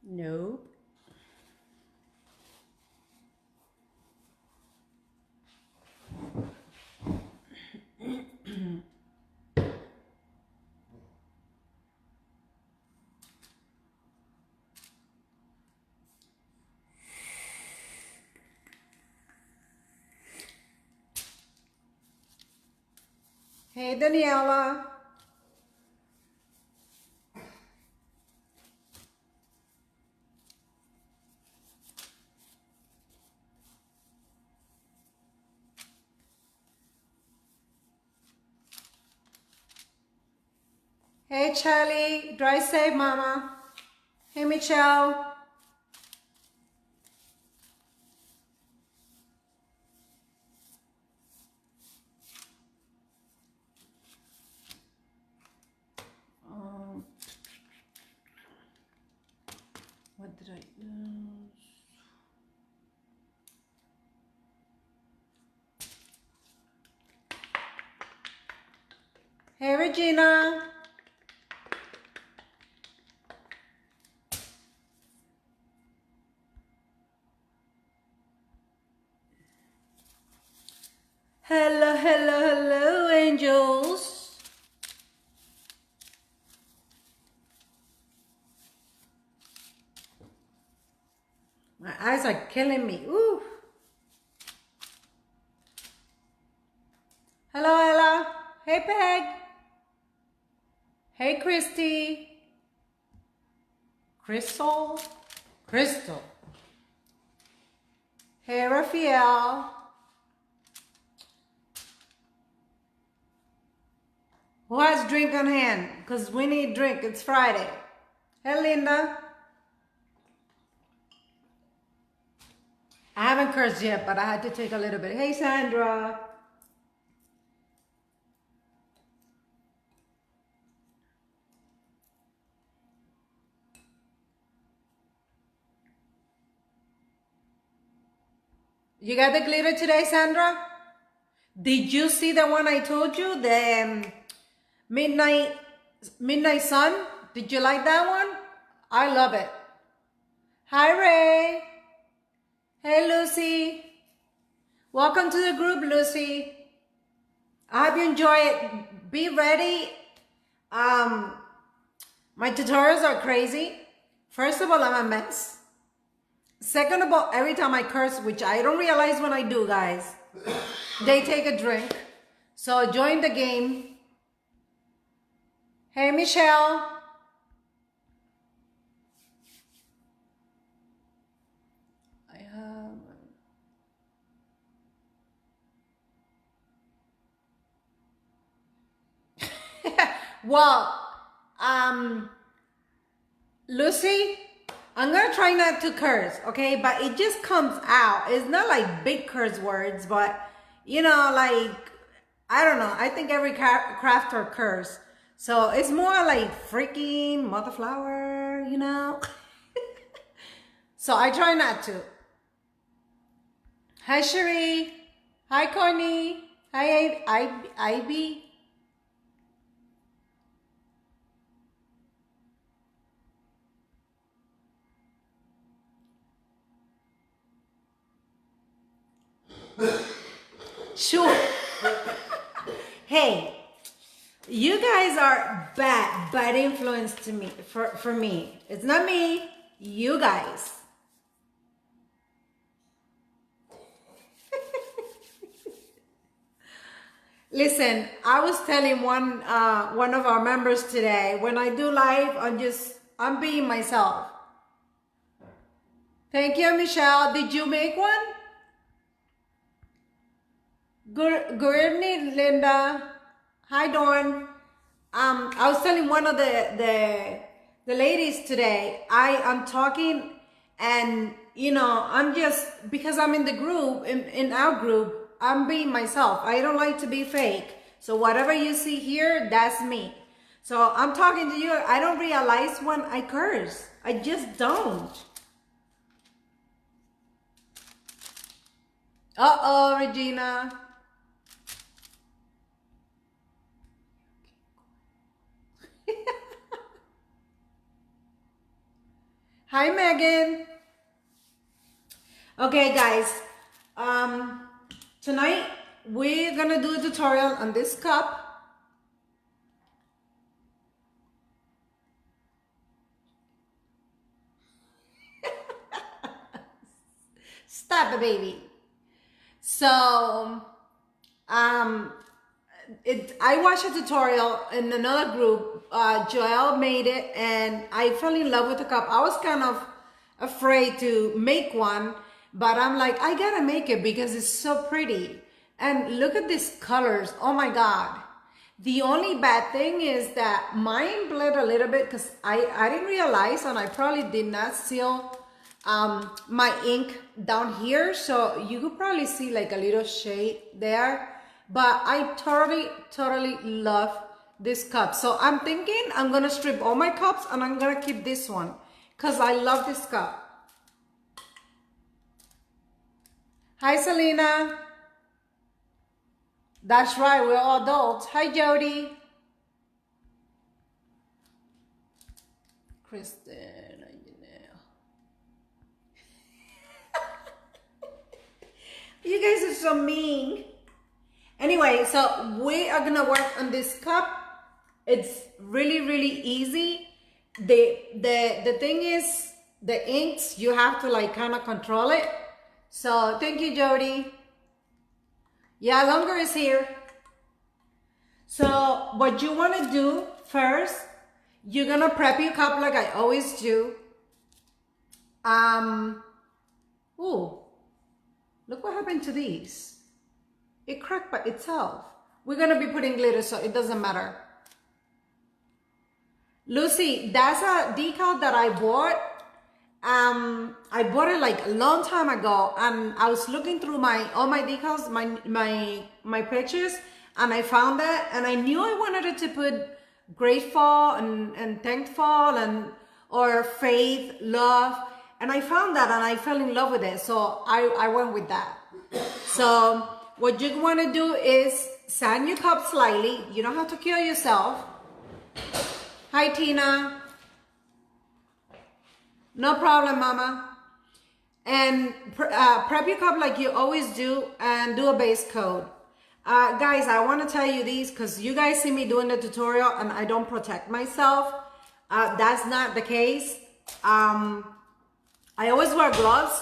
Nope. Hey, Daniela. Hey, Charlie. Drive safe, Mama. Hey, Michelle. Um, what did I lose? Hey, Regina. Hello, hello, hello, angels. My eyes are killing me. Ooh. Hello, Ella. Hey, Peg. Hey, Christy. Crystal. Crystal. Hey, Raphael. Who has drink on hand? Because we need drink. It's Friday. Hey, Linda. I haven't cursed yet, but I had to take a little bit. Hey, Sandra. You got the glitter today, Sandra? Did you see the one I told you? The midnight sun? Did you like that one? I love it. Hi, Ray. Hey, Lucy. Welcome to the group, Lucy. I hope you enjoy it. Be ready. My tutorials are crazy. First of all, I'm a mess. Second of all, every time I curse, which I don't realize when I do, guys, they take a drink. So join the game. Hey, Michelle. I have... well, Lucy, I'm gonna try not to curse, okay? But it just comes out. It's not like big curse words, but you know, like, I don't know. I think every crafter curse. So it's more like freaking mother flower, you know? So I try not to. Hi, Cherie. Hi, Connie. Hi, Ivy. Sure. Hey, you guys are bad influence to me, for me. It's not me, you guys. Listen, I was telling one of our members today, when I do live, I'm being myself. Thank you, Michelle. Did you make one? Good evening, Linda. Hi, Dawn. I was telling one of the ladies today, I'm talking, and you know, I'm just, because I'm in the group, in our group, I'm being myself. I don't like to be fake. So whatever you see here, that's me. So I'm talking to you. I don't realize when I curse. I just don't. Uh-oh, Regina. Hi, Megan. Okay, guys. Tonight we're gonna do a tutorial on this cup. Stop it, baby. So, I watched a tutorial in another group. Joelle made it, and I fell in love with the cup. I was kind of afraid to make one, but I'm like, I gotta make it because it's so pretty. And look at these colors. Oh my God. The only bad thing is that mine bled a little bit because I didn't realize, and I probably did not seal my ink down here. So you could probably see like a little shade there. But I totally love this cup. So I'm thinking I'm gonna strip all my cups and I'm gonna keep this one because I love this cup. Hi, Selena. That's right, we're all adults. Hi, Jody. Kristen. You guys are so mean. Anyway, so we are gonna work on this cup. It's really easy. The thing is, the inks, you have to like kind of control it. So thank you, Jody. Yeah, longer is here. So what you want to do first, you're gonna prep your cup like I always do. Ooh, look what happened to these. It cracked by itself. We're gonna be putting glitter, so it doesn't matter. Lucy, that's a decal that I bought. I bought it like a long time ago, and I was looking through all my decals, my pictures, and I found that, and I knew I wanted it to put grateful and thankful or faith, love, and I found that and I fell in love with it, so I went with that. So what you want to do is sand your cup slightly. You don't have to kill yourself. Hi, Tina. No problem, Mama. And prep your cup like you always do and do a base coat. Guys, I want to tell you these because you guys see me doing the tutorial and I don't protect myself. That's not the case. I always wear gloves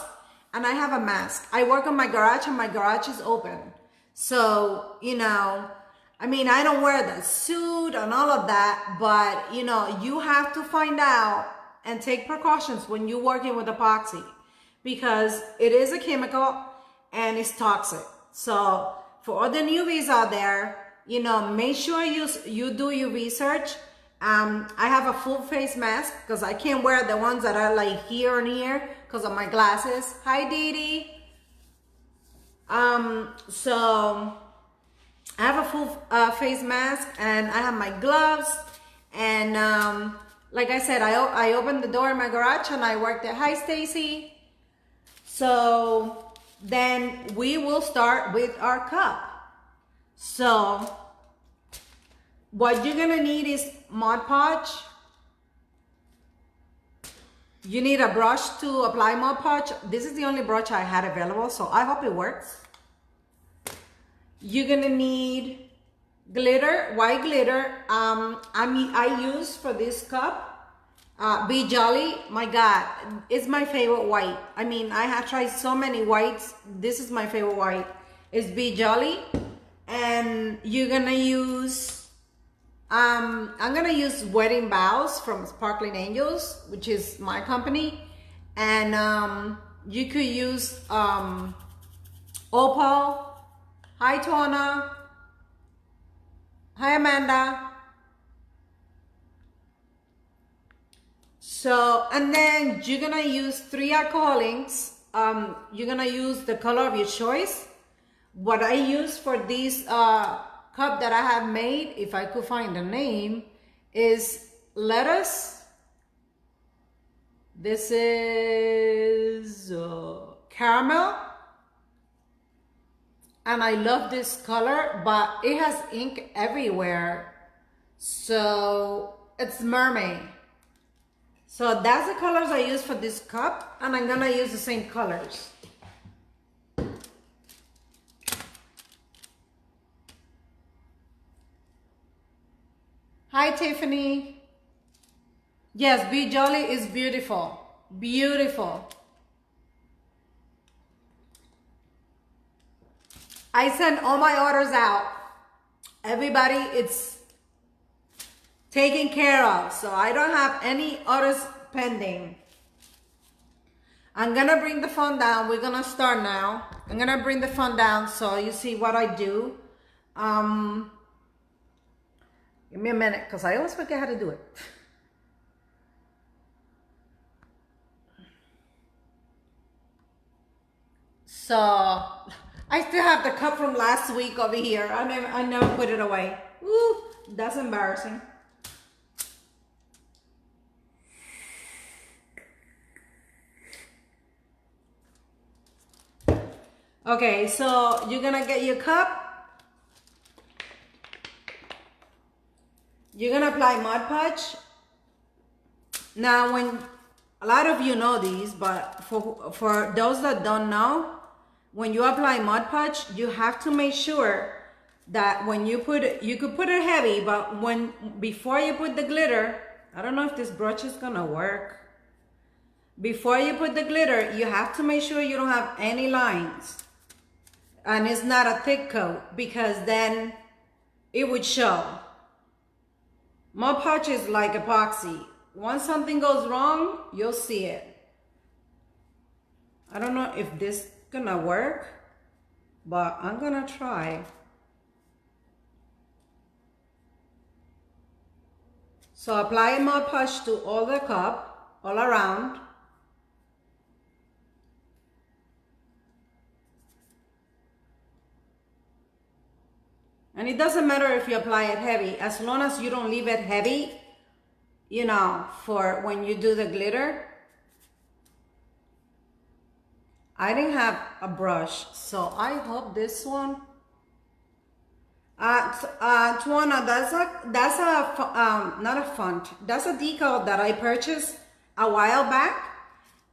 and I have a mask. I work on my garage and my garage is open. So, you know, I mean, I don't wear the suit and all of that, but you know, you have to find out and take precautions when you're working with epoxy because it is a chemical and it's toxic. So for all the newbies out there, you know, make sure you do your research. I have a full face mask because I can't wear the ones that are like here and here because of my glasses. Hi, Dee Dee. So I have a full face mask and I have my gloves and like I said, I opened the door in my garage and I worked there. Hi, Stacy. So then we will start with our cup. So what you're gonna need is Mod Podge. You need a brush to apply Mod Podge. This is the only brush I had available, so I hope it works. You're gonna need glitter, white glitter. I use for this cup Be Jolly. My God, it's my favorite white. I mean, I have tried so many whites. This is my favorite white. It's Be Jolly. And you're gonna use I'm gonna use Wedding Vows from Sparkling Angels, which is my company. And you could use Opal. Hi, Tona. Hi, Amanda. So, and then you're gonna use 3 alcohol inks. You're gonna use the color of your choice. What I use for this cup that I have made, if I could find the name, is Lettuce. This is Caramel. And I love this color, but it has ink everywhere. So it's Mermaid. So that's the colors I use for this cup, and I'm gonna use the same colors. Hi, Tiffany. Yes, Be Jolly is beautiful. Beautiful. I send all my orders out. Everybody, it's taken care of. So I don't have any orders pending. I'm gonna bring the phone down. We're gonna start now. I'm gonna bring the phone down so you see what I do. Give me a minute, because I always forget how to do it. So I still have the cup from last week over here. I never put it away. Ooh, that's embarrassing. Okay, so you're gonna get your cup. You're gonna apply Mod Podge. Now, when a lot of you know these, but for those that don't know, when you apply Mod Podge, you have to make sure that when you put it, you could put it heavy, but before you put the glitter, I don't know if this brush is gonna work. Before you put the glitter, you have to make sure you don't have any lines. And it's not a thick coat, because then it would show. Mod Podge is like epoxy. Once something goes wrong, you'll see it. I don't know if this is gonna work, but I'm gonna try. So apply Mod Podge to all the cup, all around. And it doesn't matter if you apply it heavy, as long as you don't leave it heavy, you know, for when you do the glitter. I didn't have a brush, so I hope this one. Tuana, that's a not a font. That's a decal that I purchased a while back,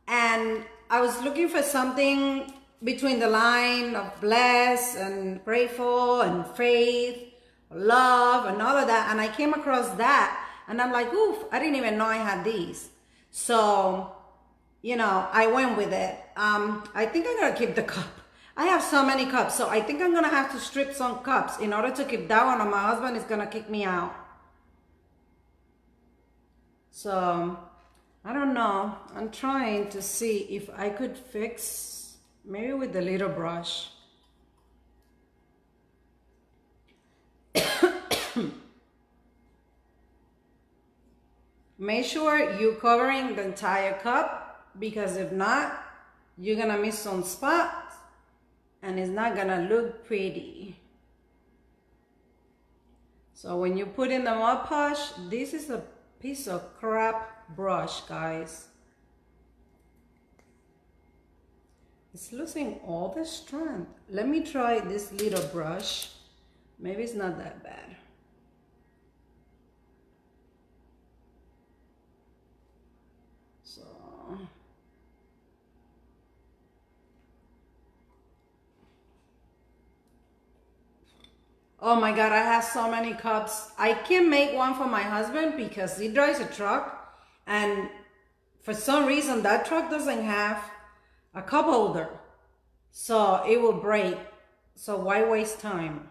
and I was looking for something between the line of bless and grateful and faith, love, and all of that, and I came across that, and I'm like, oof, I didn't even know I had these. So, you know, I went with it. I think I'm gonna keep the cup. I have so many cups, so I think I'm gonna have to strip some cups in order to keep that one, or my husband is gonna kick me out. So, I don't know. I'm trying to see if I could fix, maybe with the little brush. Make sure you're covering the entire cup, because if not, you're gonna miss some spots and it's not gonna look pretty. So when you put in the Mod Podge, this is a piece of crap brush, guys. It's losing all the strength. Let me try this little brush. Maybe it's not that bad. So oh my God, I have so many cups. I can't make one for my husband because he drives a truck, and for some reason that truck doesn't have a cup holder. So it will break. So why waste time?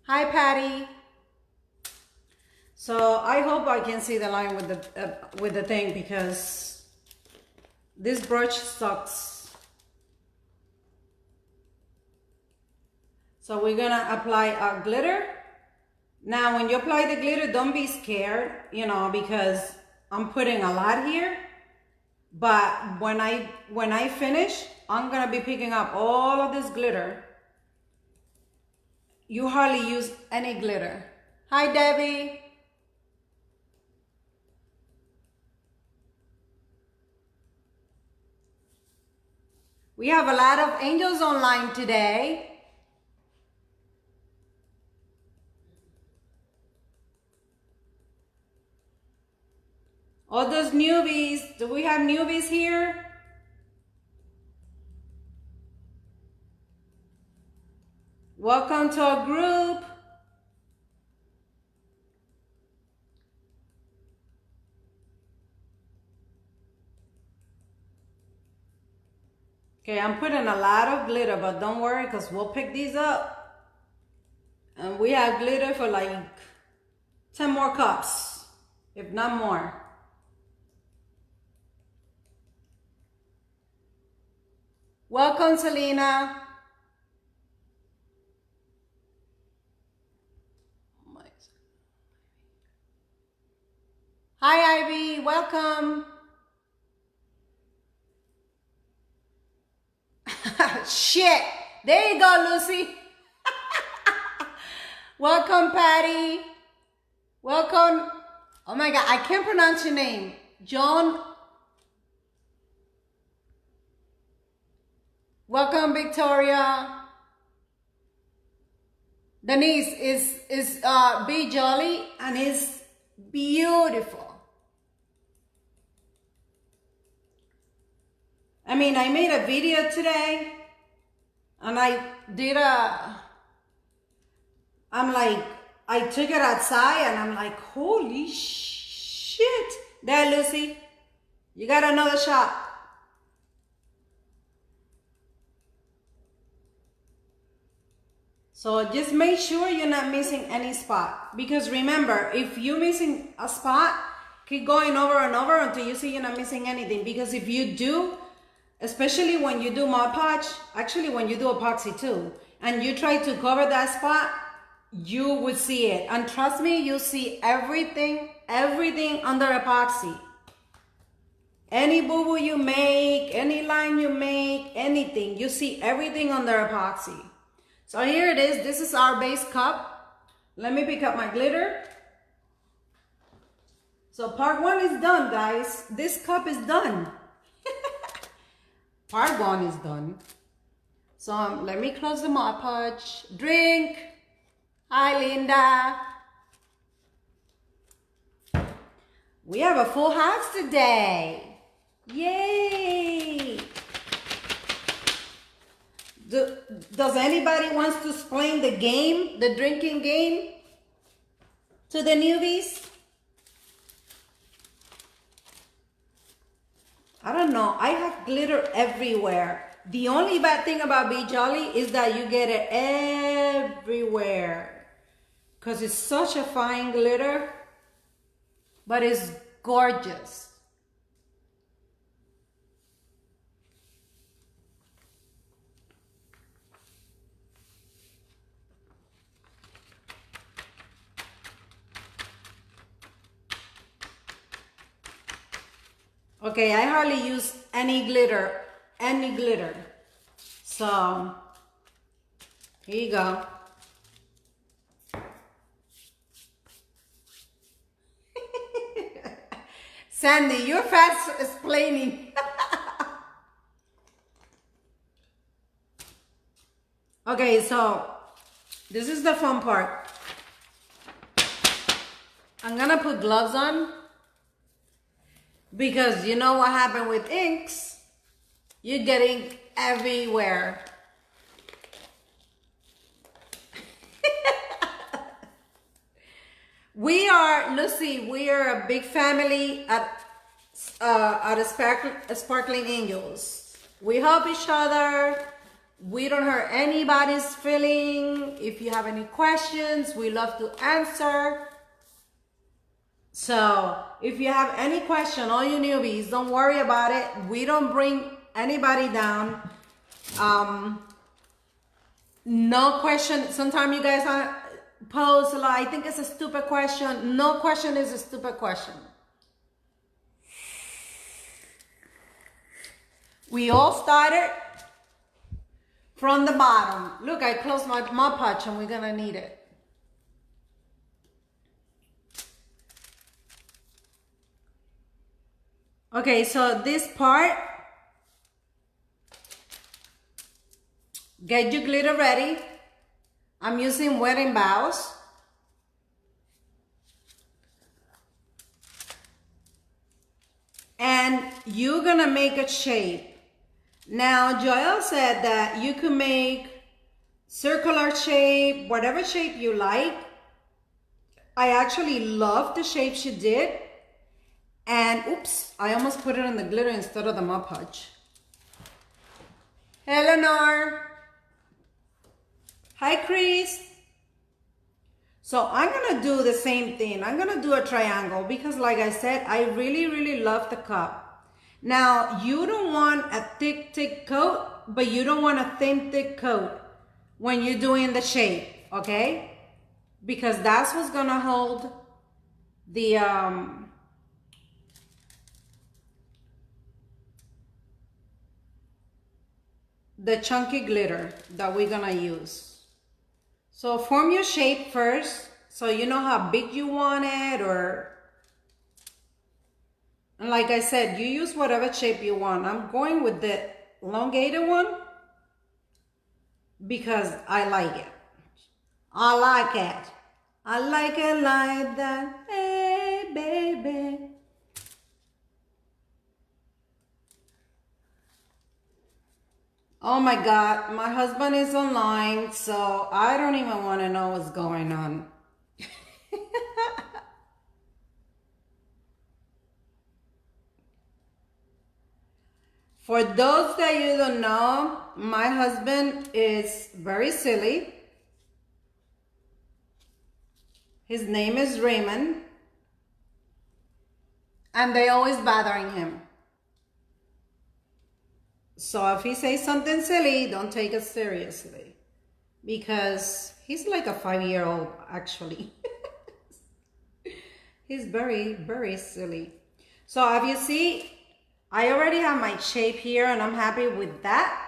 Hi, Patty. So I hope I can see the line with the thing, because this brush sucks. So we're gonna apply our glitter. Now, when you apply the glitter, don't be scared, you know, because I'm putting a lot here. But when I finish, I'm gonna be picking up all of this glitter. You hardly use any glitter. Hi, Debbie. We have a lot of angels online today. All those newbies, do we have newbies here? Welcome to our group. Okay, I'm putting a lot of glitter, but don't worry because we'll pick these up. And we have glitter for like 10 more cups, if not more. Welcome, Selena. Hi, Ivy. Welcome. Shit. There you go, Lucy. Welcome, Patty. Welcome. Oh my God, I can't pronounce your name. John. Welcome, Victoria. Denise is Be Jolly and is beautiful. I mean, I made a video today and I took it outside and I'm like, holy shit. There, Lucy, you got another shot. So just make sure you're not missing any spot. Because remember, if you're missing a spot, keep going over and over until you see you're not missing anything. Because if you do, especially when you do Mod Podge, actually when you do epoxy too, and you try to cover that spot, you would see it. And trust me, you'll see everything under epoxy. Any boo-boo you make, any line you make, anything, you see everything under epoxy. So here it is. This is our base cup. Let me pick up my glitter. So part one is done, guys. This cup is done. Part one is done. So let me close the Mod Podge. Drink. Hi, Linda. We have a full house today. Yay. Does anybody wants to explain the game, the drinking game, to the newbies? I don't know. I have glitter everywhere. The only bad thing about Be Jolly is that you get it everywhere. Because it's such a fine glitter, but it's gorgeous. Okay, I hardly use any glitter. So, here you go. Sandy, you're fast explaining. Okay, so this is the fun part. I'm gonna put gloves on. Because you know what happened with inks? You get ink everywhere. Lucy, we are a big family at Sparkling Angels. We help each other. We don't hurt anybody's feeling. If you have any questions, we love to answer. So if you have any question, all you newbies, don't worry about it. We don't bring anybody down. No question. Sometimes you guys pose like, I think it's a stupid question. No question is a stupid question. We all started from the bottom. Look, I closed my Mod Podge and we're gonna need it. Okay, so this part, get your glitter ready. I'm using wedding bows. and you're gonna make a shape. Now, Joelle said that you can make circular shape, whatever shape you like. I actually love the shape she did. And oops, I almost put it in the glitter instead of the Mod Podge. Eleanor. Hi, Chris. So I'm gonna do the same thing. I'm gonna do a triangle because like I said, I really love the cup. Now, you don't want a thick coat, but you don't want a thin, thick coat when you're doing the shape, okay? Because that's what's gonna hold the chunky glitter that we're gonna use. So form your shape first, so you know how big you want it, or, and like I said, you use whatever shape you want. I'm going with the elongated one because I like it. I like it. I like it like that. Hey, baby. Oh my God, my husband is online, so I don't even want to know what's going on. For those that you don't know, my husband is very silly. His name is Raymond, and they always bothering him. So if he says something silly, don't take it seriously, because he's like a 5-year-old actually. He's very silly. So if you see, I already have my shape here and I'm happy with that.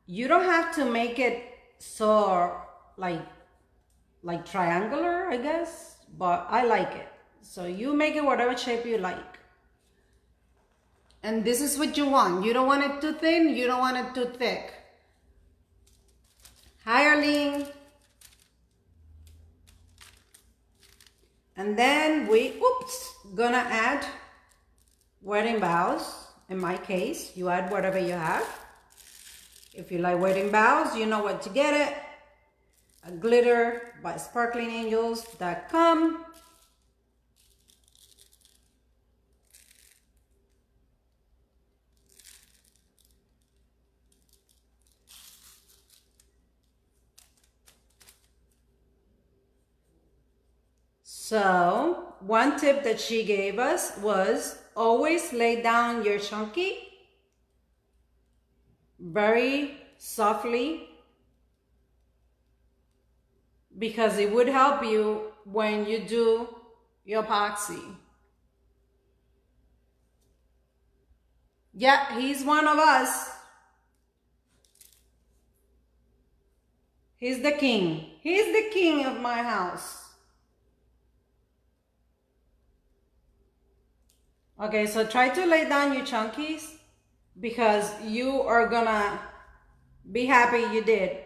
You don't have to make it so like triangular, I guess, but I like it. So you make it whatever shape you like. And this is what you want. You don't want it too thin, you don't want it too thick. Hi, Arlene. And then gonna add wedding bows. In my case, you add whatever you have. If you like wedding bows, you know where to get it. A glitter by sparklingangels.com. So one tip that she gave us was always lay down your chunky very softly, because it would help you when you do your epoxy. Yeah, he's one of us. He's the king. He's the king of my house. Okay, so try to lay down your chunkies because you are gonna be happy you did.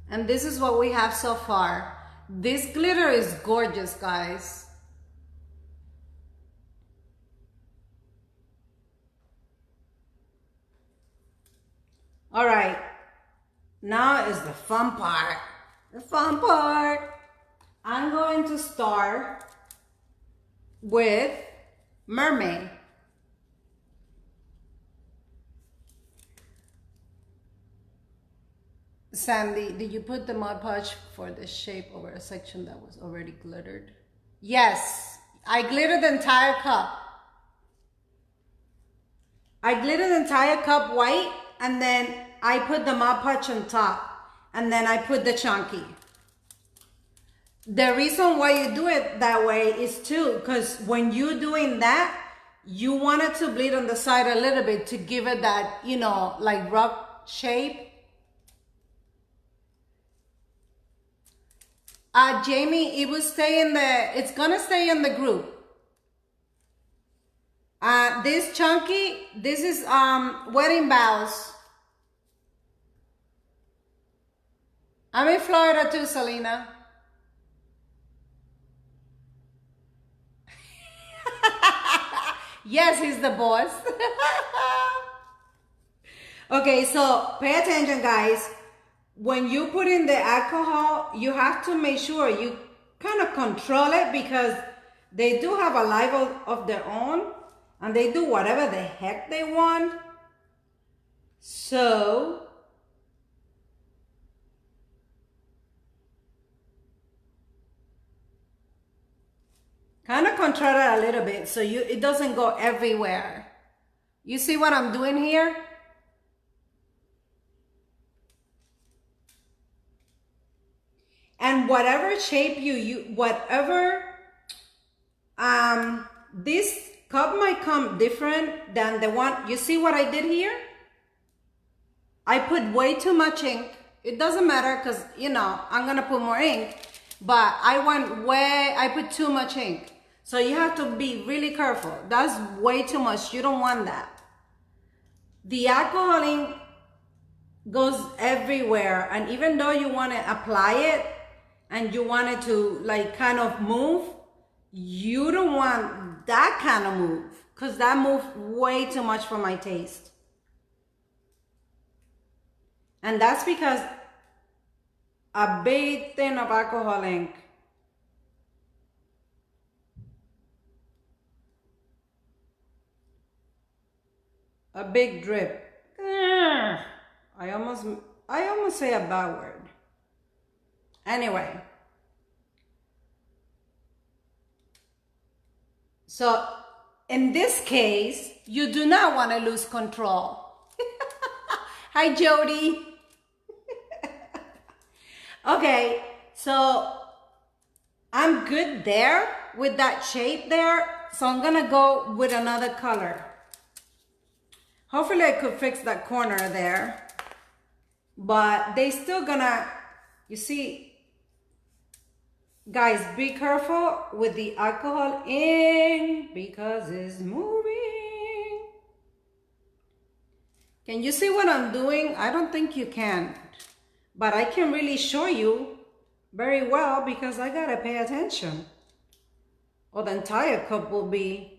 And this is what we have so far. This glitter is gorgeous, guys. All right, now is the fun part. The fun part. I'm going to start with mermaid. Sandy, did you put the Mod Podge for the shape over a section that was already glittered? Yes, I glittered the entire cup. I glittered the entire cup white, and then I put the Mod Podge on top, and then I put the chunky. The reason why you do it that way is too, because when you're doing that, you want it to bleed on the side a little bit to give it that, you know, like rough shape. Jamie, it will stay in it's gonna stay in the group. This chunky, this is wedding bows. I'm in Florida too, Selena. Yes, he's the boss. Okay, so pay attention, guys. When you put in the alcohol, you have to make sure you kind of control it because they do have a life of their own and they do whatever the heck they want. So kind of control it a little bit so it doesn't go everywhere. You see what I'm doing here? And whatever shape whatever, this cup might come different than the one, you see what I did here? I put way too much ink. It doesn't matter because, you know, I'm gonna put more ink, but I put too much ink. So you have to be really careful. That's way too much. You don't want that. The alcohol ink goes everywhere, and even though you want to apply it and you want it to like kind of move, you don't want that kind of move because that moved way too much for my taste. And that's because a big thing of alcohol ink a big drip. I almost say a bad word. Anyway. So in this case, you do not want to lose control. Hi, Jody. Okay, so I'm good there with that shape there. So I'm gonna go with another color. Hopefully I could fix that corner there, but they still gonna, you see, guys, be careful with the alcohol ink because it's moving. Can you see what I'm doing? I don't think you can, but I can really show you very well because I gotta pay attention or the entire cup will be.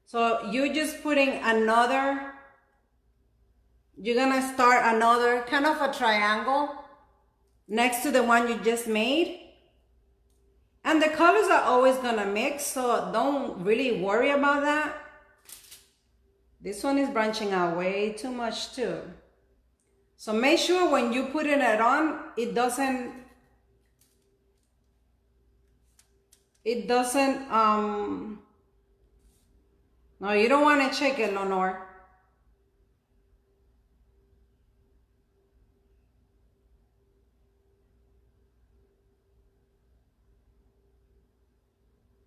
So you're just putting another, you're gonna start another kind of a triangle next to the one you just made. And the colors are always gonna mix, so don't really worry about that. This one is branching out way too much too. So make sure when you put it on, it doesn't, no, you don't want to check it, Lenore.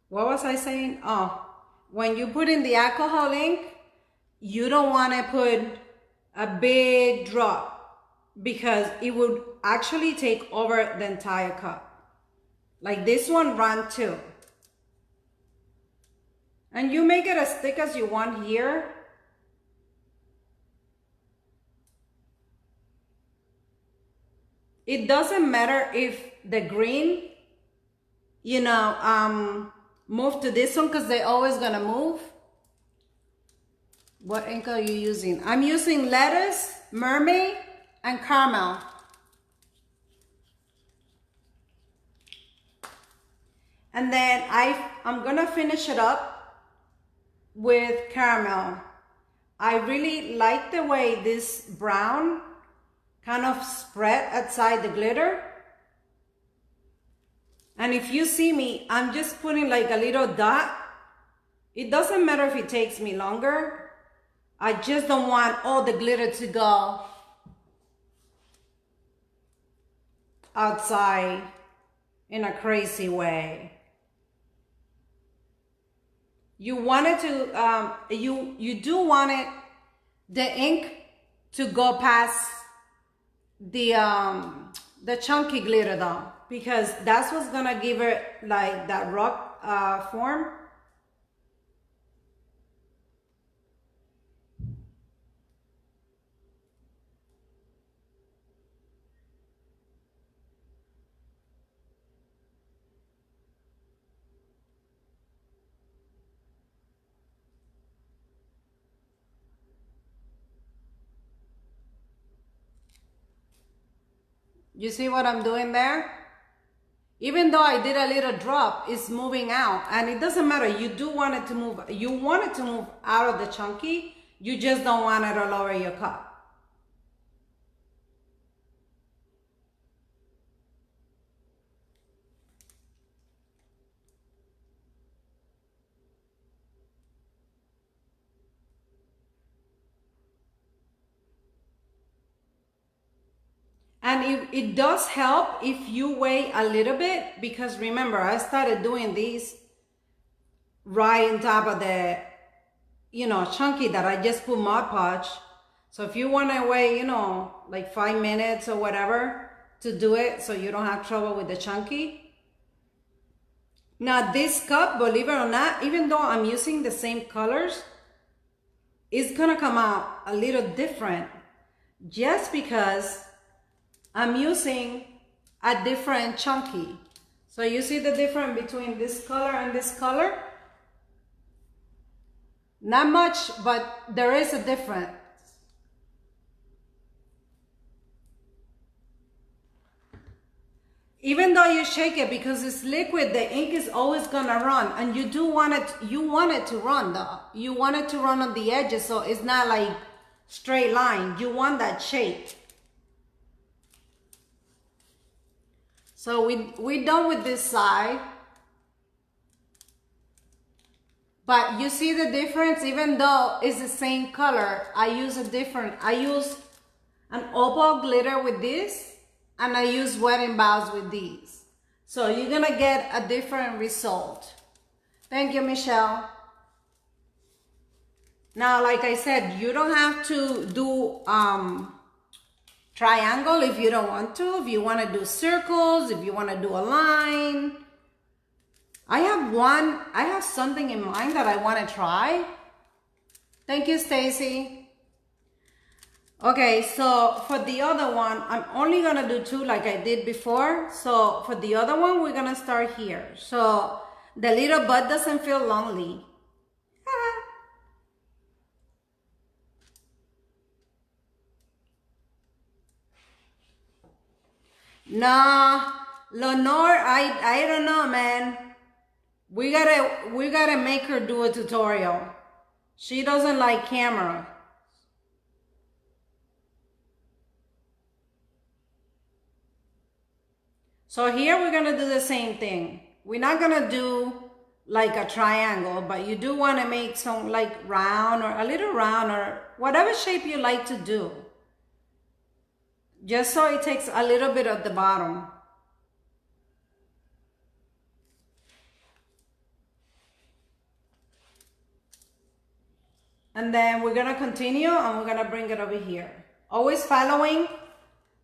What was I saying? Oh, when you put in the alcohol ink, you don't want to put a big drop because it would actually take over the entire cup. Like this one ran too. And you make it as thick as you want here. It doesn't matter if the green, you know, move to this one because they're always gonna move. What ink are you using? I'm using lettuce, mermaid, and caramel. And then I'm gonna finish it up with caramel. I really like the way this brown kind of spread outside the glitter. And if you see me, I'm just putting like a little dot. It doesn't matter if it takes me longer. I just don't want all the glitter to go outside in a crazy way. You want it to, you do want it, the ink to go past the chunky glitter though, because that's what's gonna give it like that rock form. You see what I'm doing there? Even though I did a little drop, it's moving out, and it doesn't matter. You do want it to move. You want it to move out of the chunky. You just don't want it all over your cup. And it does help if you wait a little bit, because remember, I started doing these right on top of the, chunky that I just put Mod Podge. So if you want to wait, like 5 minutes or whatever to do it so you don't have trouble with the chunky. Now this cup, believe it or not, even though I'm using the same colors, it's gonna come out a little different just because I'm using a different chunky. So you see the difference between this color and this color? Not much, but there is a difference. Even though you shake it, because it's liquid, the ink is always gonna run, and you want it to run though. You want it to run on the edges, so it's not like straight line. You want that shape. So we're done with this side. But you see the difference, even though it's the same color, I use an opal glitter with this, and I use wedding bows with these. So you're gonna get a different result. Thank you, Michelle. Now, like I said, you don't have to do triangle if you don't want to. If you want to do circles, if you want to do a line. I have something in mind that I want to try. Thank you, Stacy. Okay, so for the other one, I'm only gonna do 2 like I did before. So for the other one, we're gonna start here. So the little bud doesn't feel lonely. No, Lenore, I don't know, man. We gotta make her do a tutorial. She doesn't like camera. So here we're gonna do the same thing. We're not gonna do like a triangle, but you do want to make some like round or a little round or whatever shape you like to do. Just so it takes a little bit of the bottom. And then we're gonna continue and we're gonna bring it over here. Always following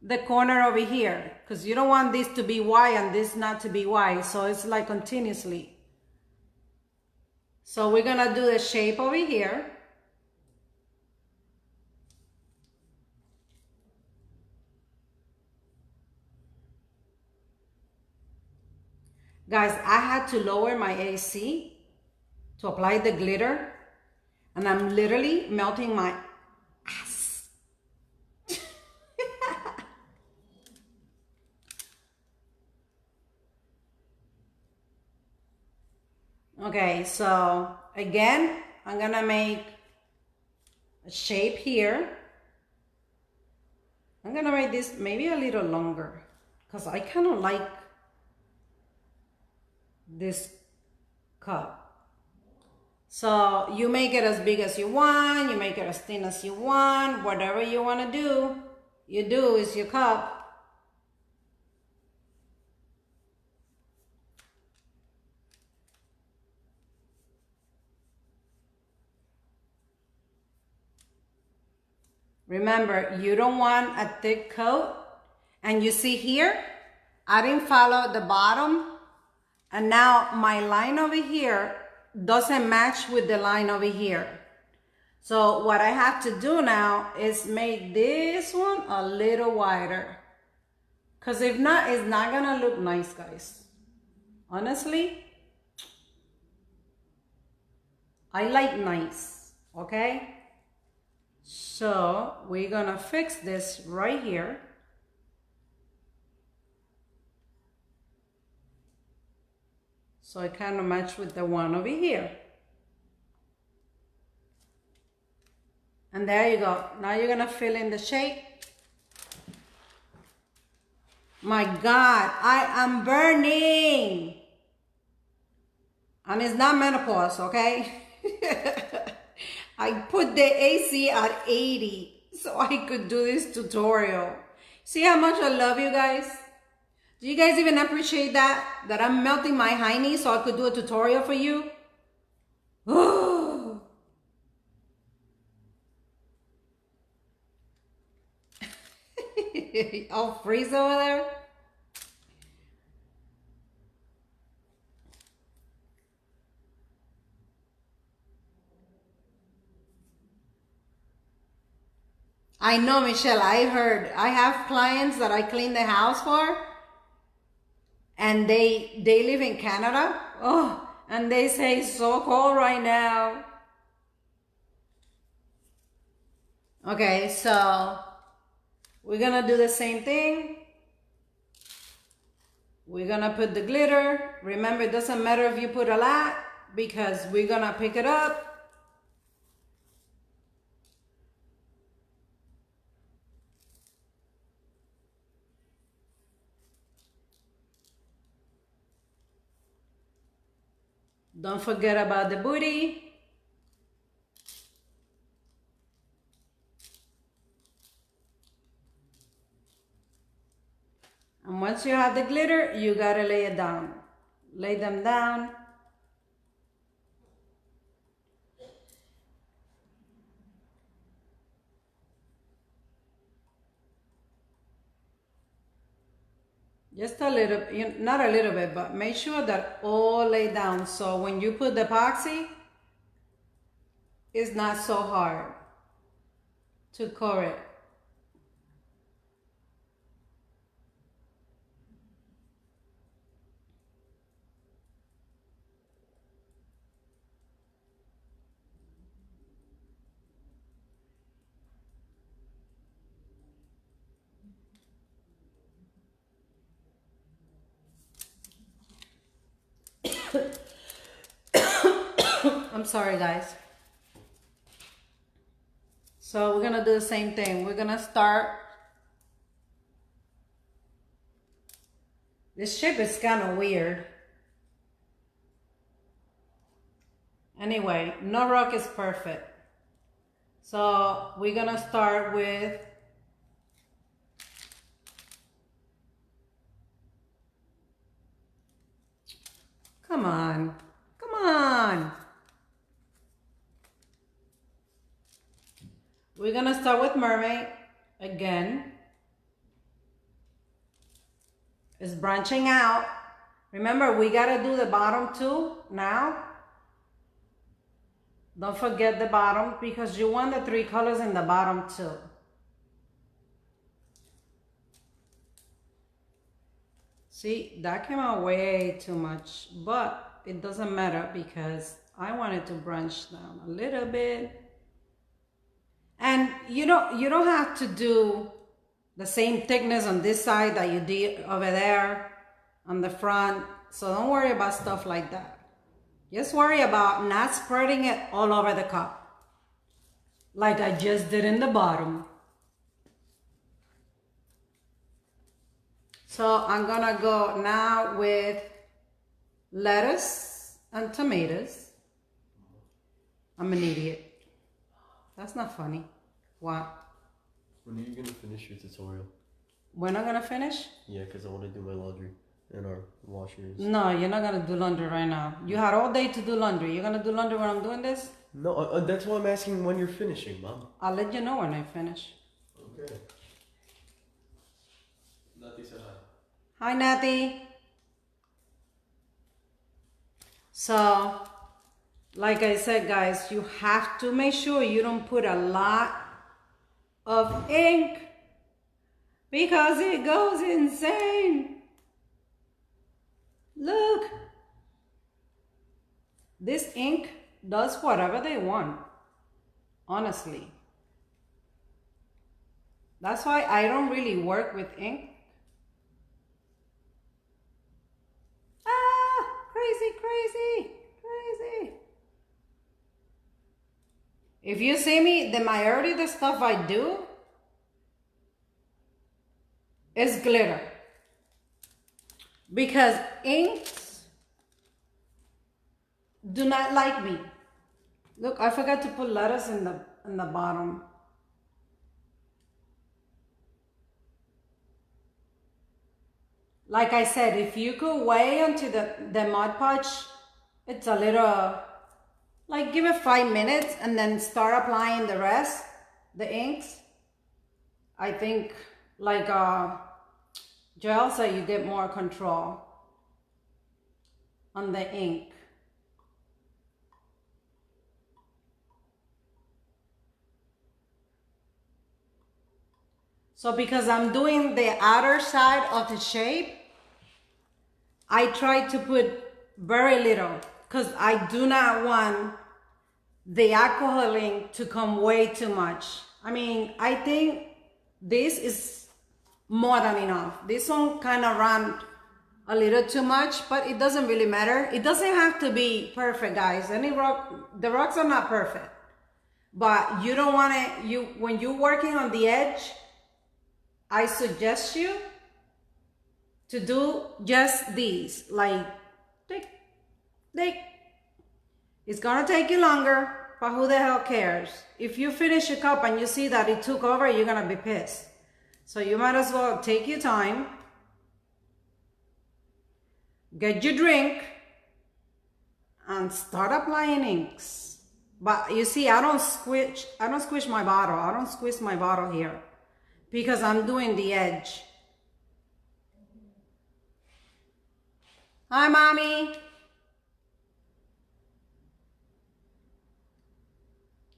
the corner over here, because you don't want this to be Y and this not to be Y. So it's like continuously. So we're gonna do the shape over here. Guys, I had to lower my AC to apply the glitter, and I'm literally melting my ass. Okay, so again, I'm gonna make a shape here. I'm gonna make this maybe a little longer because I kind of like this cup. So you make it as big as you want, you make it as thin as you want, whatever you want to do, you do is your cup. Remember, you don't want a thick coat. And you see here, I didn't follow the bottom. And now my line over here doesn't match with the line over here. So what I have to do now is make this one a little wider. Because if not, it's not gonna look nice, guys. Honestly, I like nice, okay? So we're gonna fix this right here. So it kind of matched with the one over here. And there you go. Now you're gonna fill in the shape. My God, I am burning. And it's not menopause, okay? I put the AC at 80 so I could do this tutorial. See how much I love you guys? Do you guys even appreciate that? That I'm melting my hiney so I could do a tutorial for you? I'll freeze over there. I know, Michelle, I heard. I have clients that I clean the house for, and they live in Canada. Oh, and they say it's so cold right now. Okay, so we're gonna do the same thing. We're gonna put the glitter. Remember, it doesn't matter if you put a lot because we're gonna pick it up. Don't forget about the booty. And once you have the glitter, you gotta lay it down. Lay them down. Just a little, not a little bit, but make sure that all lay down. So when you put the epoxy, it's not so hard to cover it. I'm sorry, guys. So we're gonna do the same thing. We're gonna start. This shape is kind of weird. Anyway, no rock is perfect. So we're gonna start with come on. We're gonna start with mermaid again. It's branching out. Remember, we gotta do the bottom too now. Don't forget the bottom because you want the 3 colors in the bottom too. See, that came out way too much, but it doesn't matter because I wanted to branch down a little bit. And you don't have to do the same thickness on this side that you did over there on the front. So don't worry about stuff like that. Just worry about not spreading it all over the cup like I just did in the bottom. So I'm gonna go now with lettuce and tomatoes. I'm an idiot. That's not funny. What? When are you gonna finish your tutorial? When I'm gonna finish? Yeah, because I want to do my laundry and our washers. No, you're not gonna do laundry right now. You had all day to do laundry. You're gonna do laundry when I'm doing this? No, that's why I'm asking when you're finishing, Mom. I'll let you know when I finish. Okay. Nati said hi. Hi, Natty. So, like I said, guys, you have to make sure you don't put a lot of ink because it goes insane. Look. This ink does whatever they want, honestly. That's why I don't really work with ink. crazy, crazy, crazy. If you see me, the majority of the stuff I do is glitter. Because inks do not like me. Look, I forgot to put letters in the bottom. Like I said, if you go way onto the Mod Podge, it's a little, like give it 5 minutes and then start applying the rest, the inks. I think like Joel said, you get more control on the ink. So because I'm doing the outer side of the shape, I try to put very little because I do not want the alcohol ink to come way too much. I mean, I think this is more than enough. This one kind of ran a little too much, but it doesn't really matter. It doesn't have to be perfect, guys. The rocks are not perfect, but you don't want it. When you're working on the edge, I suggest you to do just these, like tick, tick. It's gonna take you longer, but who the hell cares? If you finish a cup and you see that it took over, you're gonna be pissed. So you might as well take your time, get your drink, and start applying inks. But you see, I don't squish my bottle. I don't squeeze my bottle here because I'm doing the edge. Hi, mommy.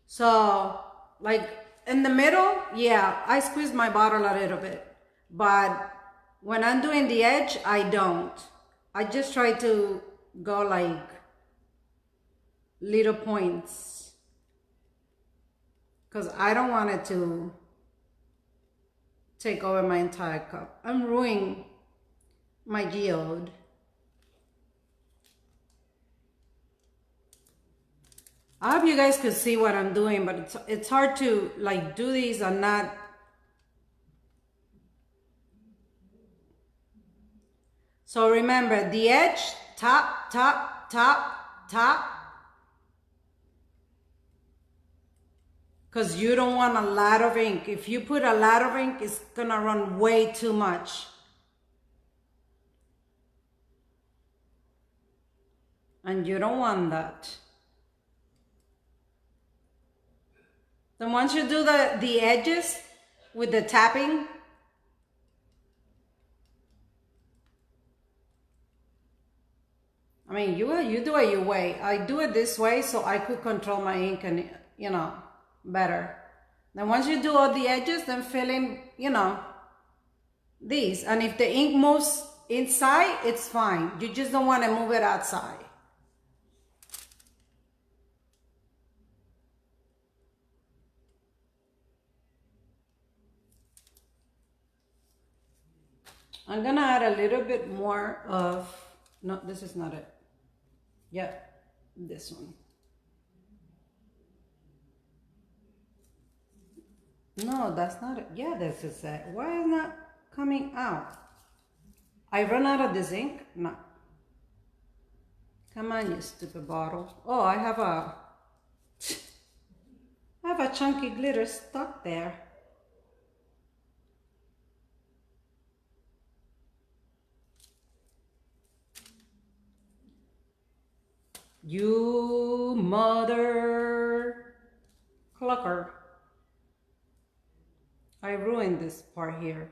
So, like in the middle, yeah, I squeeze my bottle a little bit. But when I'm doing the edge, I don't. I just try to go like little points because I don't want it to take over my entire cup. I'm ruining my geode. I hope you guys could see what I'm doing, but it's hard to like do these and not. So remember the edge, top, top, top, top. Because you don't want a lot of ink. If you put a lot of ink, it's gonna run way too much. And you don't want that. Then once you do the edges with the tapping, I mean, you do it your way. I do it this way so I could control my ink and, better. Then once you do all the edges, then fill in, these. And if the ink moves inside, it's fine. You just don't want to move it outside. I'm gonna add a little bit more of, no, this is not it. Yeah, this one. No, that's not it. Yeah, this is it. Why is it not coming out? I run out of this ink? No. Come on, you stupid bottle. Oh, I have a chunky glitter stuck there. You mother clucker. I ruined this part here.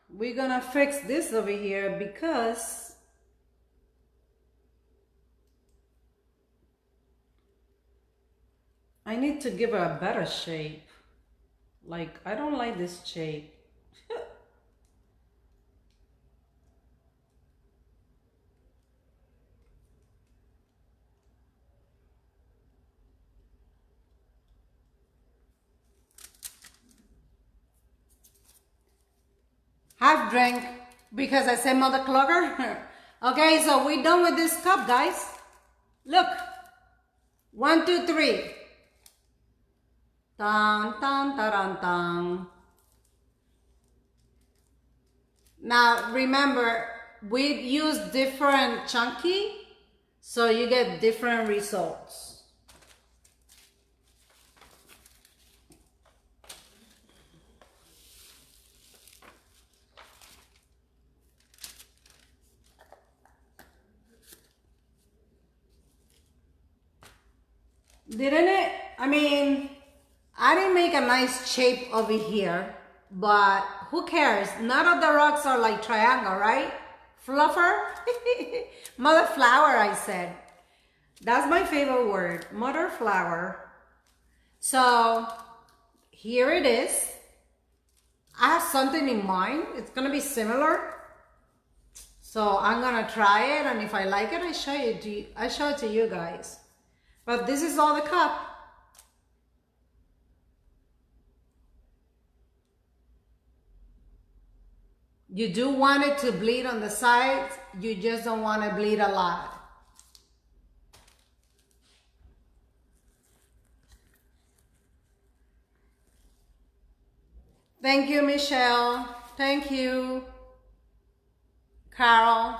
We're gonna fix this over here because I need to give her a better shape. Like, I don't like this shape. half drink because I said mother clogger. Okay, so we're done with this cup, guys. Look. 1, 2, 3. Dun, dun, dun, dun, dun. Now remember, we use different chunky, so you get different results. Didn't it? I mean, I didn't make a nice shape over here, but who cares? None of the rocks are like triangle, right? Fluffer? Mother flower, I said. That's my favorite word, mother flower. So here it is. I have something in mind. It's gonna be similar. So I'm gonna try it, and if I like it, I show it to you guys. But this is all the cup. You do want it to bleed on the sides. You just don't want to bleed a lot. Thank you, Michelle. Thank you, Carol.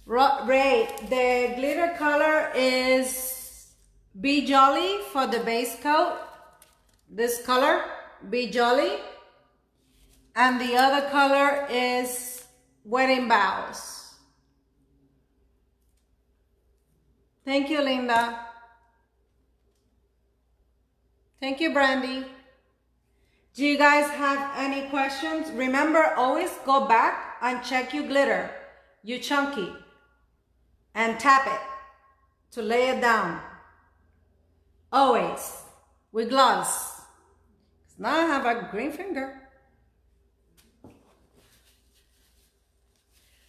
Ray, the glitter color is Be Jolly for the base coat. This color, Be Jolly. And the other color is Wedding Vows. Thank you, Linda. Thank you, Brandy. Do you guys have any questions? Remember, always go back and check your glitter, your chunky, and tap it to lay it down. Always with gloves. Now I have a green finger.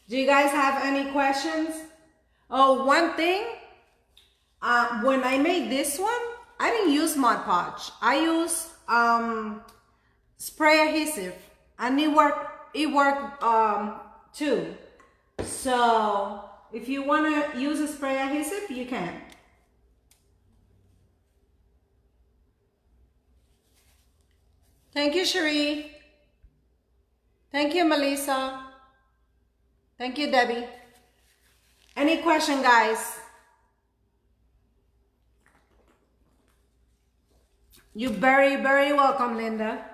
Do you guys have any questions? Oh, one thing, when I made this one, I didn't use Mod Podge. I used spray adhesive, and it worked too. So if you want to use a spray adhesive, you can. Thank you, Cherie. Thank you, Melissa. Thank you, Debbie. Any question, guys? You're very, very welcome, Linda.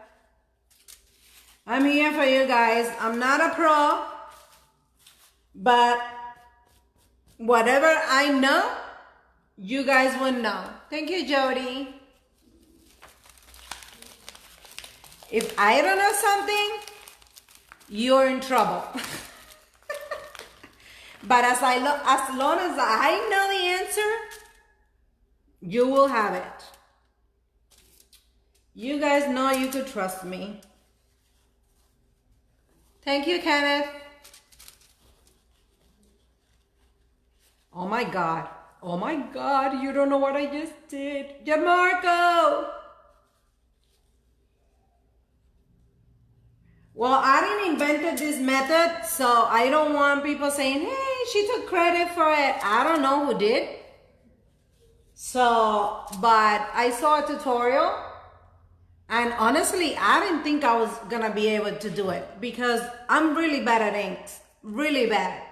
I'm here for you guys. I'm not a pro, but whatever I know, you guys will know. Thank you, Jody. If I don't know something, you're in trouble. But as long as I know the answer, you will have it. You guys know you could trust me. Thank you, Kenneth. Oh my God. Oh my God, you don't know what I just did. Jamarco! Well, I didn't invent this method, so I don't want people saying, hey, she took credit for it. I don't know who did. So, but I saw a tutorial, and honestly, I didn't think I was gonna be able to do it because I'm really bad at inks. Really bad.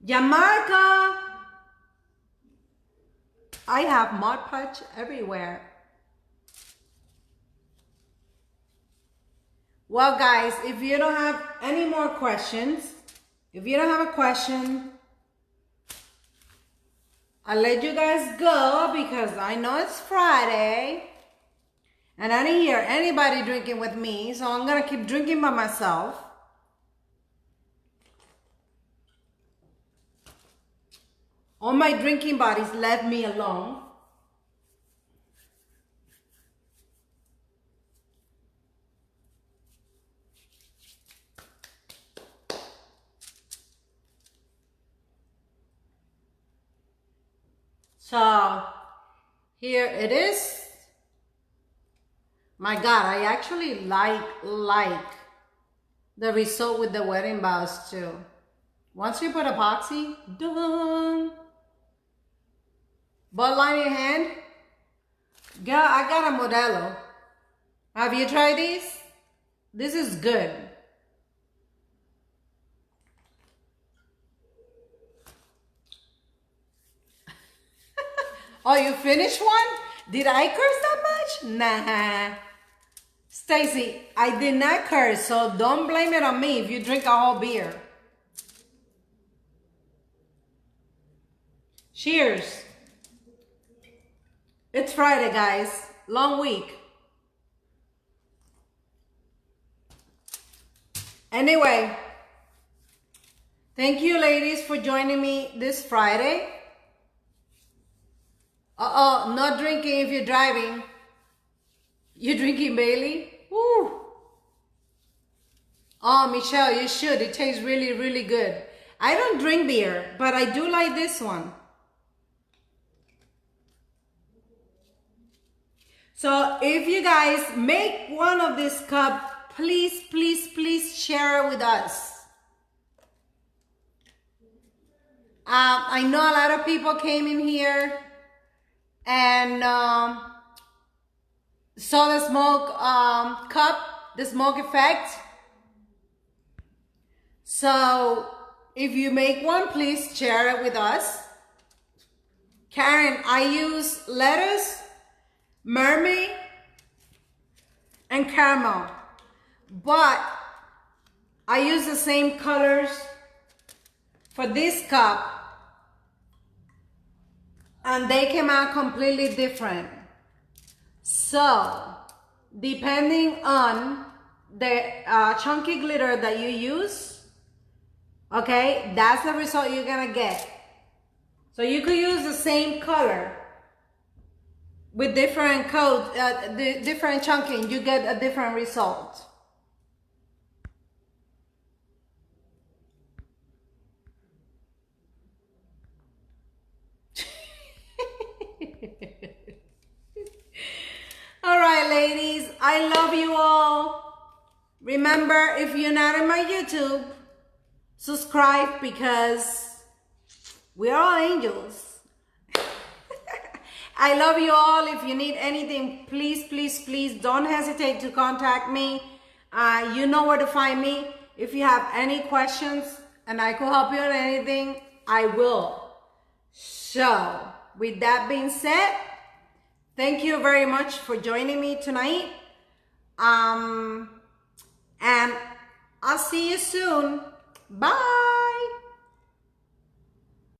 Yamarka! I have Mod Podge everywhere. Well, guys, if you don't have any more questions, if you don't have a question, I'll let you guys go because I know it's Friday and I didn't hear anybody drinking with me, so I'm gonna keep drinking by myself. All my drinking buddies left me alone. So here it is. My God, I actually like the result with the wedding vows too. Once you put epoxy, done. Bud line in hand. Girl, I got a Modelo. Have you tried these? This is good. Oh, you finished one? Did I curse that much? Nah. Stacy, I did not curse, so don't blame it on me if you drink a whole beer. Cheers. It's Friday, guys. Long week. Anyway, thank you, ladies, for joining me this Friday. Not drinking if you're driving. You drinking Bailey? Woo. Oh, Michelle, you should. It tastes really, really good. I don't drink beer, but I do like this one. So if you guys make one of this cup, please, please, please share it with us. I know a lot of people came in here and saw the smoke cup, the smoke effect. So if you make one, please share it with us. Karen, I use lettuce, mermaid, and caramel, but I use the same colors for this cup and they came out completely different. So depending on the chunky glitter that you use, okay, that's the result you're gonna get. So you could use the same color with different codes, different chunking, you get a different result. All right, ladies, I love you all. Remember, if you're not in my YouTube, subscribe because we're all angels. I love you all. If you need anything, please, please, please don't hesitate to contact me. You know where to find me. If you have any questions and I could help you on anything, I will. So, with that being said, thank you very much for joining me tonight. And I'll see you soon. Bye.